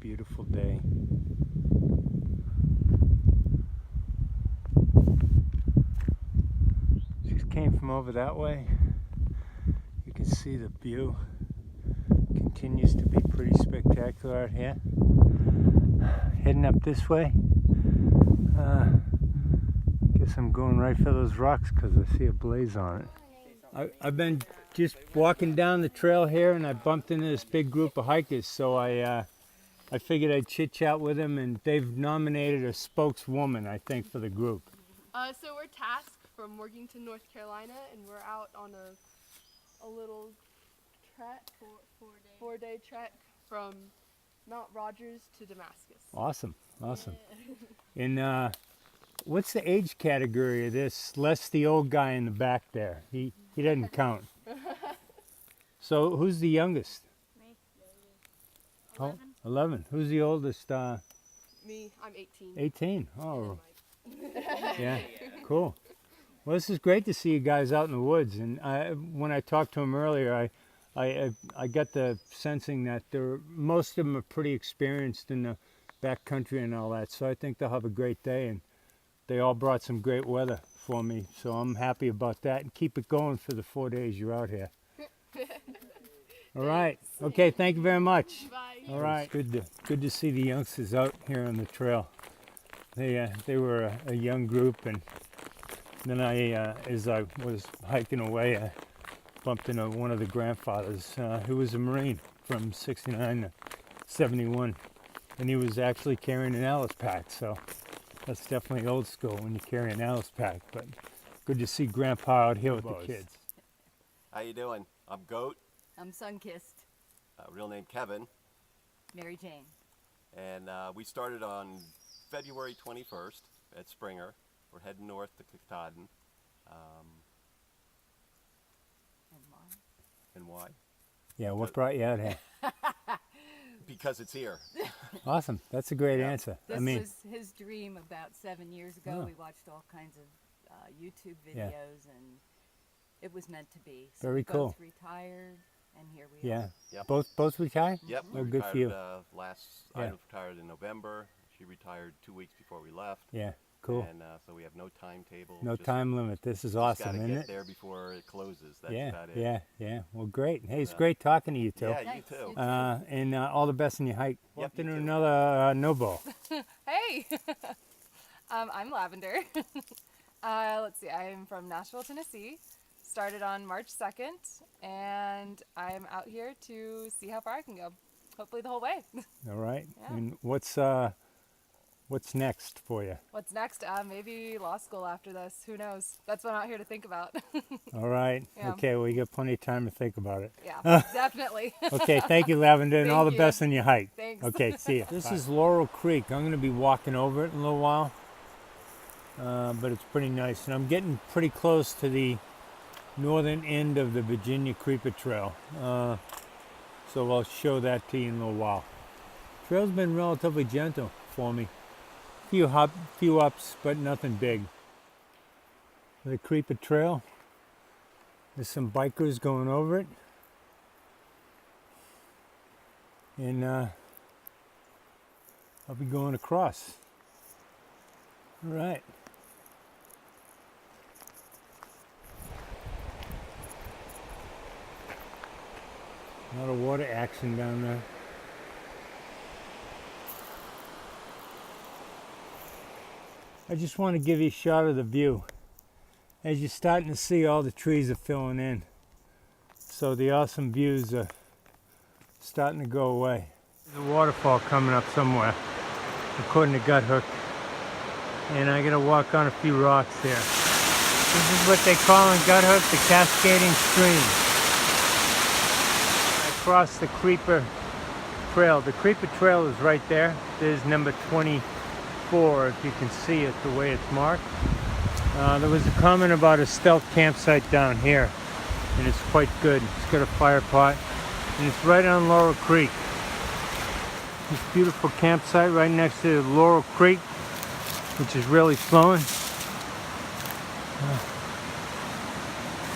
beautiful day. Just came from over that way. You can see the view continues to be pretty spectacular out here. Heading up this way. Guess I'm going right for those rocks because I see a blaze on it. I've been just walking down the trail here and I bumped into this big group of hikers, so I figured I'd chit chat with them, and they've nominated a spokeswoman, I think, for the group. So we're tasked from Morganton, North Carolina, and we're out on a little trek, four-day trek from Mount Rogers to Damascus. Awesome, awesome. And what's the age category of this? Less the old guy in the back there. He doesn't count. So who's the youngest? Me. 11. Oh, 11. Who's the oldest? Me, I'm 18. 18. Oh, yeah, cool. Well, this is great to see you guys out in the woods. And when I talked to them earlier, I got the sensing that most of them are pretty experienced in the backcountry and all that. So I think they'll have a great day. And they all brought some great weather for me, so I'm happy about that. And keep it going for the 4 days you're out here. All right. Okay. Thank you very much. Bye. All right. Good to see the youngsters out here on the trail. They were a young group, and then as I was hiking away, I bumped into one of the grandfathers who was a Marine from '69 to '71, and he was actually carrying an Alice pack. So that's definitely old school when you carry an Alice pack. But good to see Grandpa out here with the kids. How you doing? I'm Goat. I'm sun-kissed. Real name Kevin. Mary Jane. And we started on February 21st at Springer. We're heading north to Katahdin. And why? Yeah, what brought you out here? Because it's here. Awesome. That's a great answer. This was his dream about 7 years ago. We watched all kinds of YouTube videos, and it was meant to be. So Very cool. Both retired, and here we are. Yep. Both retired? Yep. Oh, We good for you. I retired in November. She retired 2 weeks before we left. Yeah, cool. And so we have no timetable. No time limit. This is awesome, isn't it? Get there before it closes. That's about it. Yeah. Well, great. Hey, it's great talking to you, too. Yeah, you too. And all the best in your hike. Yep, Walked into you too. another NOBO. Hey, I'm Lavender. Let's see, I'm from Nashville, Tennessee. Started on March 2nd, and I'm out here to see how far I can go. Hopefully the whole way. All right. Yeah. And what's next for you? What's next? Maybe law school after this. Who knows? That's what I'm out here to think about. All right. Yeah. Okay, well, you got plenty of time to think about it. Yeah, definitely. Okay, thank you, Lavender, and all the best in your hike. Thanks. Okay, see you. This is Laurel Creek. I'm going to be walking over it in a little while, but it's pretty nice. And I'm getting pretty close to the northern end of the Virginia Creeper Trail, so I'll show that to you in a little while. Trail's been relatively gentle for me. Few ups, but nothing big. The Creeper Trail. There's some bikers going over it. And I'll be going across. All right. A lot of water action down there. I just want to give you a shot of the view. As you're starting to see, all the trees are filling in. So the awesome views are starting to go away. There's a waterfall coming up somewhere, according to Gut Hook. And I gotta walk on a few rocks here. This is what they call in Gut Hook the cascading stream. I crossed the Creeper Trail. The Creeper Trail is right there. There's number 24, if you can see it the way it's marked. There was a comment about a stealth campsite down here, and it's quite good. It's got a fire pot, and it's right on Laurel Creek. This beautiful campsite right next to Laurel Creek, which is really flowing.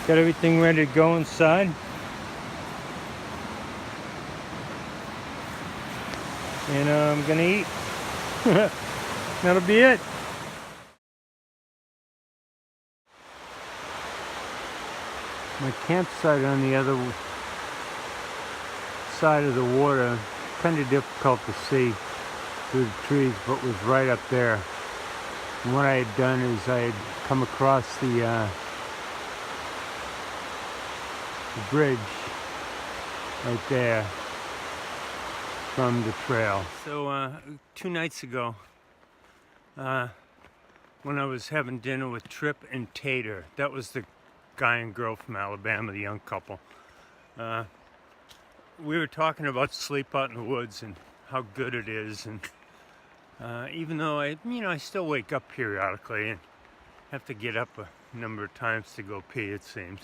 Got everything ready to go inside. and I'm gonna eat. That'll be it. My campsite on the other side of the water, kind of difficult to see through the trees, but was right up there. And what I had done is I had come across the bridge right there from the trail. So 2 nights ago, when I was having dinner with Trip and Tater, that was the guy and girl from Alabama, the young couple, we were talking about sleep out in the woods and how good it is. And even though I still wake up periodically and have to get up a number of times to go pee, it seems,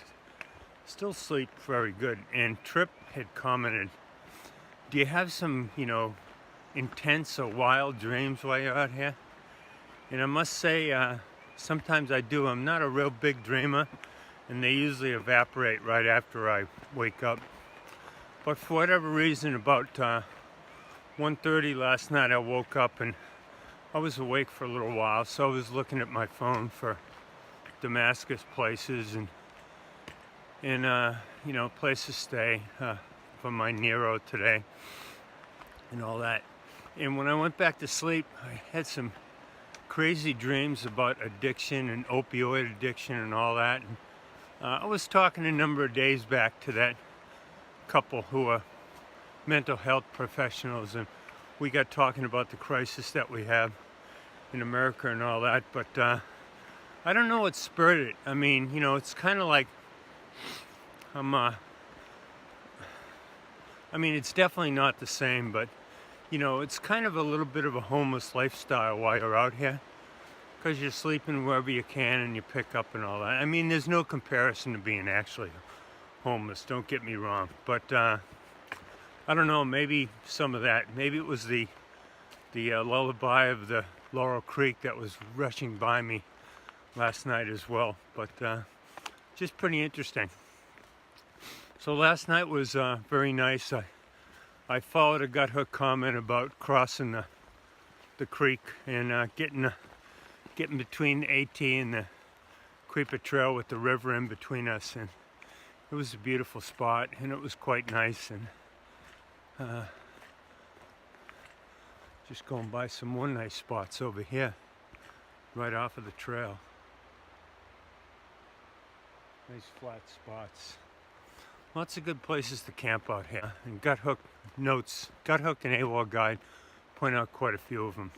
still sleep very good. And Trip had commented, do you have some, intense or wild dreams while you're out here? And I must say, sometimes I do. I'm not a real big dreamer, and they usually evaporate right after I wake up. But for whatever reason, about 1:30 last night, I woke up and I was awake for a little while, so I was looking at my phone for Damascus places and place to stay for my Nero today and all that. And when I went back to sleep, I had some crazy dreams about addiction and opioid addiction and all that. And, I was talking a number of days back to that couple who are mental health professionals, and we got talking about the crisis that we have in America and all that. But I don't know what spurred it. I mean, it's kind of like it's definitely not the same, but it's kind of a little bit of a homeless lifestyle while you're out here, because you're sleeping wherever you can and you pick up and all that. I mean, there's no comparison to being actually homeless, don't get me wrong, but I don't know, maybe some of that, maybe it was the lullaby of the Laurel Creek that was rushing by me last night as well, but just pretty interesting. So last night was very nice. I followed a gut hook comment about crossing the creek and getting between the AT and the Creeper Trail with the river in between us, and it was a beautiful spot and it was quite nice. And just going by some more nice spots over here right off of the trail. Nice flat spots. Lots of good places to camp out here. And Gut Hook and AWOL Guide point out quite a few of them.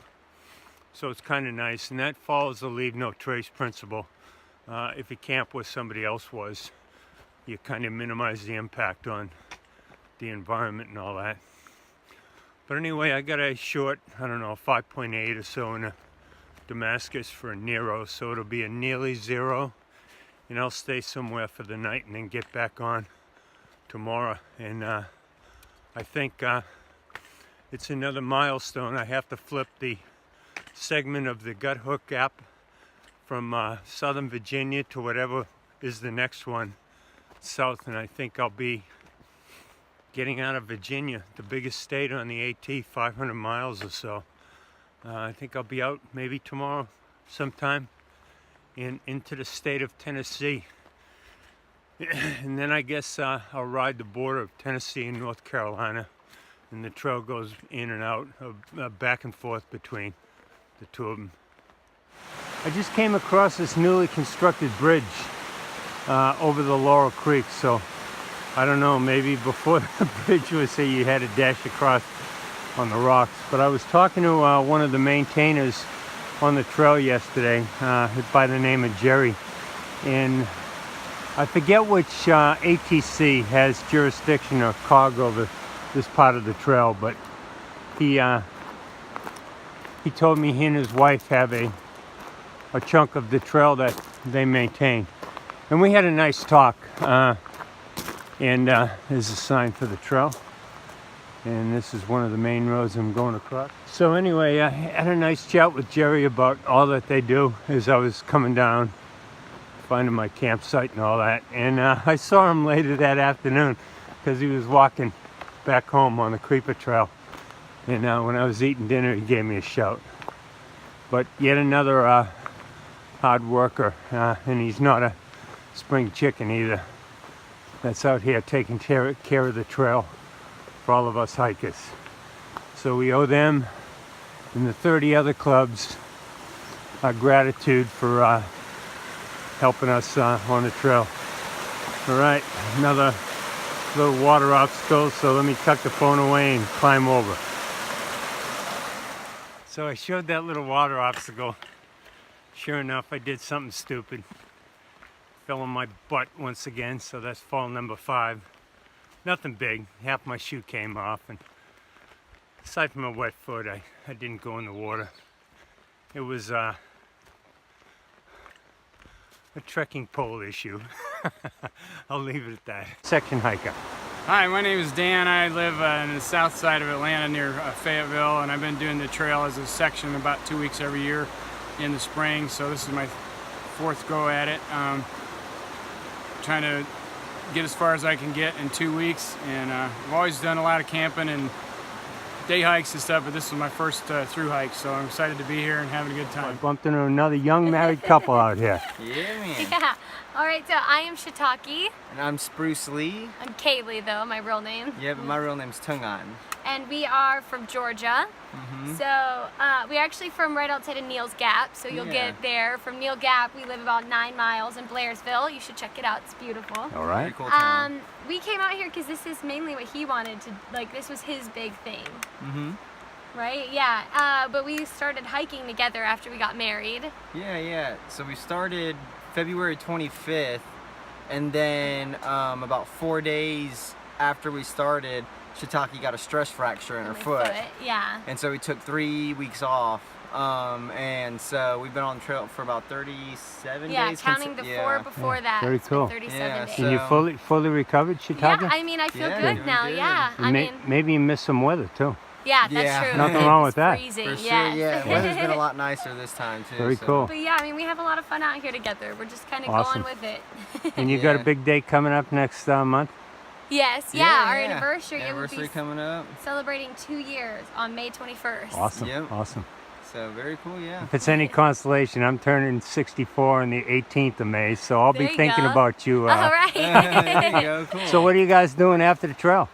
So it's kind of nice, and that follows the leave no trace principle. If you camp where somebody else was, you kind of minimize the impact on the environment and all that. But anyway, I got a short, 5.8 or so in a Damascus for a Nero, so it'll be a nearly 0, and I'll stay somewhere for the night and then get back on tomorrow. And I think it's another milestone. I have to flip the segment of the Gut Hook app from Southern Virginia to whatever is the next one south, and I think I'll be getting out of Virginia, the biggest state on the AT, 500 miles or so. I think I'll be out maybe tomorrow sometime into the state of Tennessee. And then I guess I'll ride the border of Tennessee and North Carolina, and the trail goes in and out, back and forth between the two of them. I just came across this newly constructed bridge over the Laurel Creek, so I don't know, maybe before the bridge was here you had to dash across on the rocks. But I was talking to one of the maintainers on the trail yesterday by the name of Jerry, and I forget which ATC has jurisdiction or COG over this part of the trail, but he told me he and his wife have a chunk of the trail that they maintain. And we had a nice talk, and there's a sign for the trail, and this is one of the main roads I'm going across. So anyway, I had a nice chat with Jerry about all that they do as I was coming down, finding my campsite and all that. And I saw him later that afternoon because he was walking back home on the Creeper Trail. And when I was eating dinner, he gave me a shout. But yet another hard worker, and he's not a spring chicken either. That's out here taking care of the trail for all of us hikers. So we owe them and the 30 other clubs our gratitude for helping us on the trail. All right, another little water obstacle, so let me tuck the phone away and climb over. So I showed that little water obstacle. Sure enough, I did something stupid. Fell on my butt once again, so that's fall number 5. Nothing big, half my shoe came off, and aside from a wet foot, I didn't go in the water. It was a trekking pole issue. I'll leave it at that. Section hiker. Hi, my name is Dan. I live in the south side of Atlanta near Fayetteville, and I've been doing the trail as a section about 2 weeks every year in the spring, so this is my 4th go at it. Trying to get as far as I can get in 2 weeks, and I've always done a lot of camping and day hikes and stuff, but this is my first through hike, so I'm excited to be here and having a good I time. bumped into another young married couple out here. Yeah, man. Yeah. All right, so I am Shiitake. And I'm Spruce Lee. I'm Kaylee, though, my real name. Yeah, but my real name's Tungan. And we are from Georgia. So we're actually from right outside of Neal's Gap, so you'll get there. From Neal Gap, we live about 9 miles in Blairsville. You should check it out. It's beautiful. All right. Very cool town. We came out here because this is mainly what he wanted to, like, this was his big thing. Right? Yeah. But we started hiking together after we got married. Yeah. So we started February 25th, and then about 4 days after we started, Shiitake got a stress fracture in her My foot. Yeah. And so we took 3 weeks off. And so we've been on the trail for about 37 Yeah, days. counting the 4 before that. very it's been cool. 37 Yeah, days. And you fully recovered, Shiitake? Yeah, I mean, I feel Yeah, good doing now. good. Yeah, I mean, Maybe you missed some weather too. yeah, that's Yeah. true. Nothing It wrong was with that. freezing, For sure, yes. yeah. Weather's been a lot nicer this time too. Very so. cool. But yeah, I mean, we have a lot of fun out here together. We're just kind of Awesome. going with it. And you got a Yeah. big day coming up next month? Yes, yeah, our anniversary. It would Anniversary be coming up. celebrating 2 years on May 21st. Awesome, Yep. awesome. So very cool, yeah. If it's any consolation, I'm turning 64 on the 18th of May, so I'll There be you thinking go. about you. All right. There you go, cool. So what are you guys doing after the trail?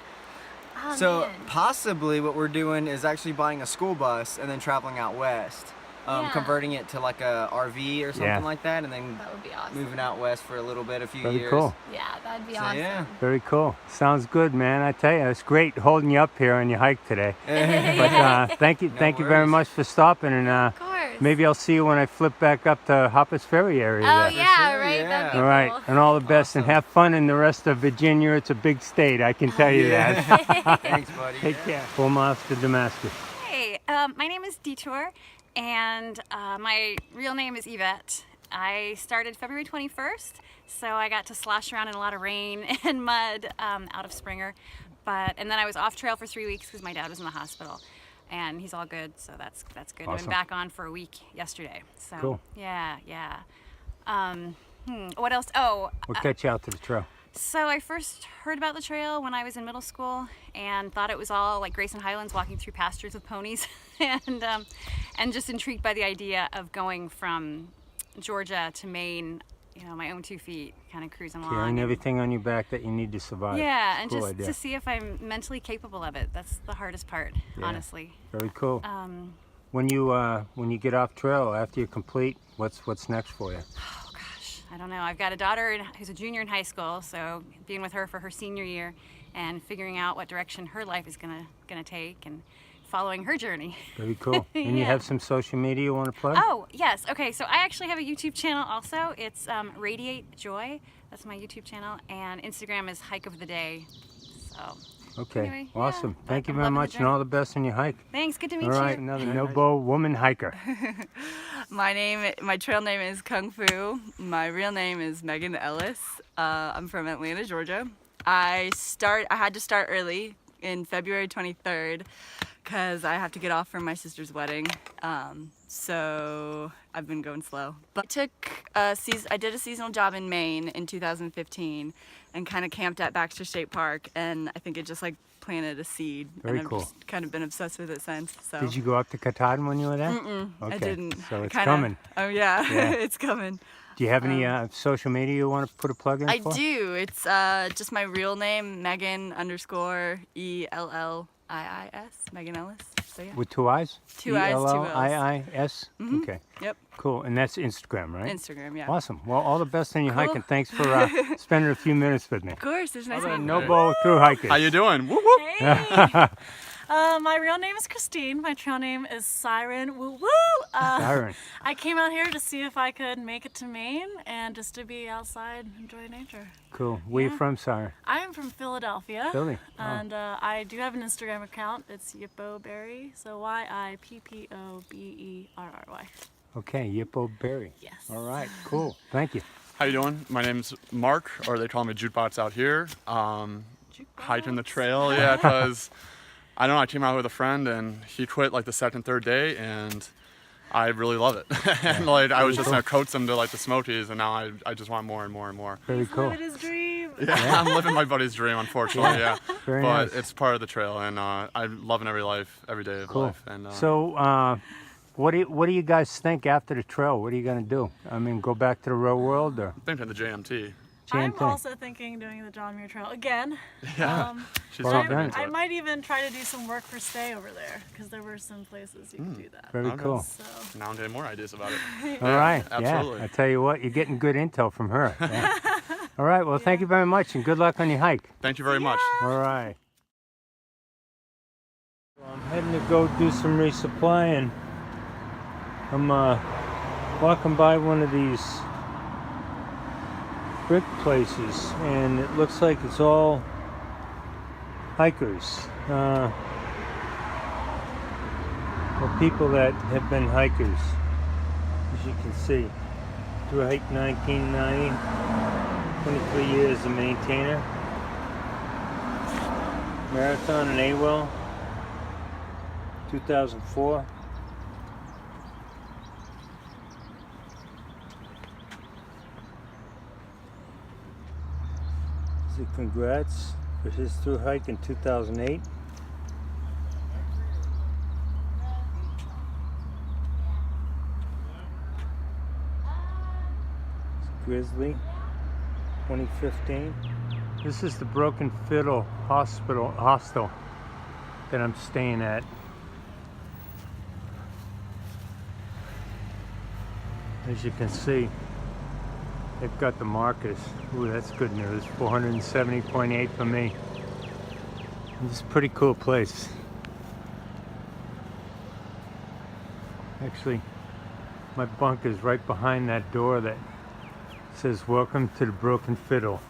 Oh, So man. possibly what we're doing is actually buying a school bus and then traveling out west, Yeah. converting it to like a RV or something Yeah. like that, and then That would be awesome. moving out west for a little bit, a few Very years. cool. Yeah, that'd be So, awesome. yeah. Very cool. Sounds good, man. I tell you, it's great holding you up here on your hike today. But thank you very worries. much for stopping, and Of course. maybe I'll see you when I flip back up to Harpers Ferry area. Oh there. yeah, sure, right. yeah. That'd be All right, cool. and all the best, and Awesome. have fun in the rest of Virginia. It's a big state, I can tell you that. Thanks, buddy. Take care. 4 miles to Damascus. Hey, my name is Detour, and my real name is Yvette. I started February 21st, so I got to slosh around in a lot of rain and mud out of Springer. And then I was off trail for 3 weeks because my dad was in the hospital, and he's all good, so that's good. I've Awesome. been back on for a week yesterday. So Cool. yeah. What else? Oh, We'll catch you out to the trail. so I first heard about the trail when I was in middle school and thought it was all like Grayson Highlands, walking through pastures with ponies, and just intrigued by the idea of going from Georgia to Maine, you know, my own 2 feet, kind of cruising along. Carrying and- everything on your back that you need to survive. Yeah, and Cool just idea. to see if I'm mentally capable of it. That's the hardest part, Yeah. honestly. Very cool. Um, When you get off trail after you complete, what's next for you? Oh gosh, I don't know. I've got a daughter who's a junior in high school, so being with her for her senior year and figuring out what direction her life is gonna take and following her journey. Very cool. And you Yeah. have some social media you want to plug? Oh yes, okay. So I actually have a YouTube channel also. It's Radiate Joy. That's my YouTube channel, and Instagram is Hike of the Day. So Okay, anyway, yeah, awesome. but Thank you I'm very loving the much, and journey. all the best on your hike. thanks. Good to meet All right, you. another NOBO woman hiker. My trail name is Kung Fu. My real name is Megan Ellis. I'm from Atlanta, Georgia. I had to start early in February 23rd because I have to get off for my sister's wedding. So I've been going slow. But I did a seasonal job in Maine in 2015 and kind of camped at Baxter State Park, and I think it just like planted a seed. Very and I've cool. just kind of been obsessed with it since. So. Did you go up to Katahdin when you were there? Mm-mm, okay. I didn't. So it's Kinda, coming. Oh yeah, Yeah. it's coming. Do you have any social media you want to put a plug in I for? do. It's just my real name, Megan _ELLIIS, Megan Ellis. So yeah. With 2 I's? Two I's, 2 L's. ELLIIS? Mhm. Okay. Yep. Cool. And that's Instagram, right? Instagram, yeah. Awesome. Well, all the best in your Cool. hike, and thanks for spending a few minutes with me. Of course, it's nice meeting you. NOBO through hikers. How you doing? Whoop, whoop. Hey. My real name is Christine. My trail name is Siren. Woo woo! Siren. I came out here to see if I could make it to Maine and just to be outside and enjoy nature. Cool. Where you from, Siren? I am from Philadelphia. Philly. Oh. And I do have an Instagram account. It's YippoBerry. So YIPPOBERRY. Okay, Yippo Berry. Yes. All right, cool. Thank you. How you doing? My name's Mark, or they call me Jukebox out here. Hiking the trail, yeah, because I don't know, I came out with a friend and he quit like the second, third day, and I really love it. And like I was just gonna coach him to like the Smokies, and now I just want more and more and more. Very cool. Living his dream. Yeah, I'm living my buddy's dream, unfortunately. Yeah, Very but nice. it's part of the trail, and I'm loving every day of Cool. life. And So, what do you guys think after the trail? What are you gonna do? I mean, go back to the real world, or? I'm thinking the JMT. I'm also thinking doing the John Muir Trail again. Yeah. She's Well talking done. into I it. might even try to do some work for stay over there because there were some places you could do that. Very Okay. cool. So. Now I'm getting more ideas about it. All right. Absolutely. Yeah. I tell you what, you're getting good intel from her. Yeah. All right. Well, thank you very much, and good luck on your hike. Thank you very much. All right. Well, I'm heading to go do some resupplying. I'm walking by one of these brick places, and it looks like it's all hikers. Or people that have been hikers, as you can see. Thru-hike 1990, 23 years as a maintainer. Marathon in AWEL, 2004. So congrats for his thru-hike in 2008. Grizzly, 2015. This is the Broken Fiddle hostel that I'm staying at. As you can see, they've got the markers. Ooh, that's good news. 470.8 for me. This is a pretty cool place. Actually, my bunk is right behind that door that says welcome to the Broken Fiddle.